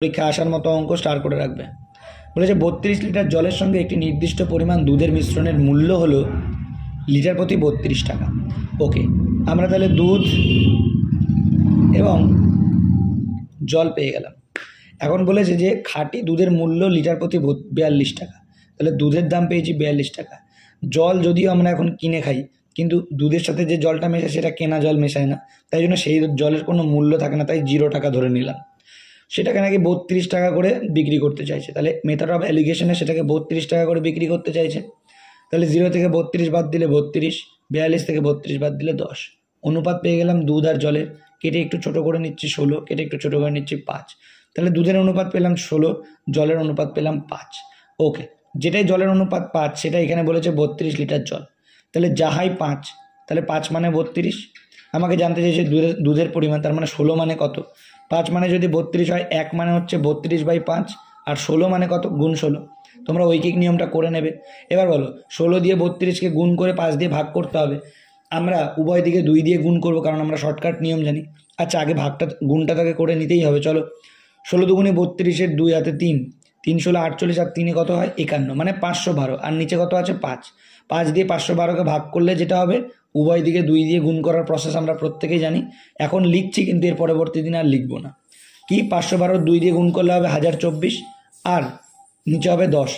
পরীক্ষা আসার মতো অঙ্ক স্টার করে রাখবে। বলেছে 32 লিটার জলের সঙ্গে একটি নির্দিষ্ট পরিমাণ দুধের মিশ্রণের মূল্য হলো লিটার প্রতি 32 টাকা। ওকে, আমরা তাহলে দুধ এবং জল পেয়ে গেলাম। এখন বলেছে যে খাঁটি দুধের মূল্য লিটার প্রতি 42 টাকা, তাহলে দুধের দাম পেয়েছি 42 টাকা। জল যদিও আমরা এখন কিনে খাই, কিন্তু দুধের সাথে যে জলটা মেশায় সেটা কেনা জল মেশায় না, তাই জন্য সেই জলের কোনো মূল্য থাকে না, তাই 0 টাকা ধরে নিলাম। সেটাকে নাকি 32 টাকা করে বিক্রি করতে চাইছে, তাহলে মেথড অফ অ্যালিগেশনে সেটাকে 32 টাকা করে বিক্রি করতে চাইছে। তাহলে 0 থেকে 32 বাদ দিলে 32, 42 থেকে 32 বাদ দিলে 10। অনুপাত পেয়ে গেলাম দুধ আর জলের, কেটে একটু ছোটো করে নিচ্ছি 16, কেটে একটু ছোটো করে নিচ্ছি 5। তাহলে দুধের অনুপাত পেলাম 16, জলের অনুপাত পেলাম 5। ওকে, যেটাই জলের অনুপাত 5 সেটা এখানে বলেছে 32 লিটার জল, তাহলে যাহাই 5, তাহলে 5 মানে 32। আমাকে জানতে চাইছে দুধের পরিমাণ, তার মানে 16 মানে কত। 5 মানে যদি 32 হয়, 1 মানে হচ্ছে 32/5, আর 16 মানে কত, গুণ 16। তোমরা ঐকিক নিয়মটা করে নেবে। এবার বলো, 16 দিয়ে 32কে গুণ করে 5 দিয়ে ভাগ করতে হবে। আমরা উভয় দিকে 2 দিয়ে গুণ করব, কারণ আমরা শর্টকাট নিয়ম জানি। আচ্ছা, আগে গুণটা তাকে করে নিতেই হবে। চলো, 16 দুগুণে 32, 2 হাতে 3, 3 16 48, আর 3 কত হয় 51, মানে 512। আর নিচে কত আছে 5, 5 দিয়ে 512কে ভাগ করলে যেটা হবে, উভয় দিকে 2 দিয়ে গুণ করার প্রসেস আমরা প্রত্যেকেই জানি। এখন লিখছি, কিন্তু এর পরবর্তী দিন আর লিখবো না। কি 512 2 দিয়ে গুণ করলে হবে 1024, আর নিচে হবে 10।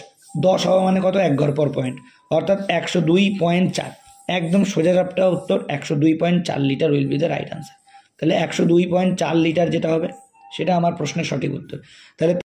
10 হওয়া মানে কত, 1 ঘর পর পয়েন্ট, অর্থাৎ 102.4। একদম সোজা চাপটা উত্তর 102.4 litre will be the right answer. তাহলে 102.4 লিটার যেটা হবে সেটা আমার প্রশ্নের সঠিক উত্তর। তাহলে